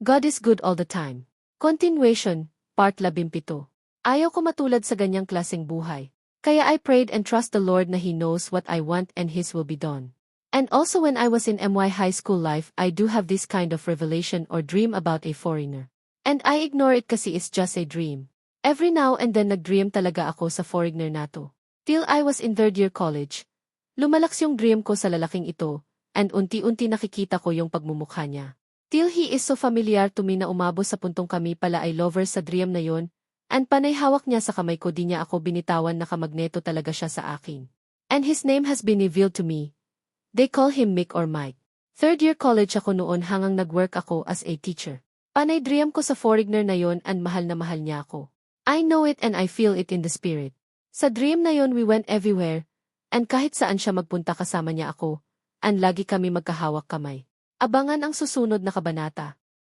God is good all the time. Continuation, Part 17. Ayaw ko matulad sa ganyang klaseng buhay. Kaya I prayed and trust the Lord na He knows what I want and His will be done. And also when I was in MY high school life, I do have this kind of revelation or dream about a foreigner. And I ignore it kasi it's just a dream. Every now and then nag-dream talaga ako sa foreigner na to. Till I was in third year college. Lumalakas yung dream ko sa lalaking ito, and unti-unti nakikita ko yung pagmumukha niya. Till he is so familiar to me na umabot sa puntong kami pala ay lovers sa dream na yon, and panay hawak niya sa kamay ko di niya ako binitawan na kamagneto talaga siya sa akin. And his name has been revealed to me. They call him Mick or Mike. Third year college ako noon hanggang nag-work ako as a teacher. Panay dream ko sa foreigner na yon and mahal na mahal niya ako. I know it and I feel it in the spirit. Sa dream na yon we went everywhere, and kahit saan siya magpunta kasama niya ako, and lagi kami magkahawak kamay. Abangan ang susunod na kabanata.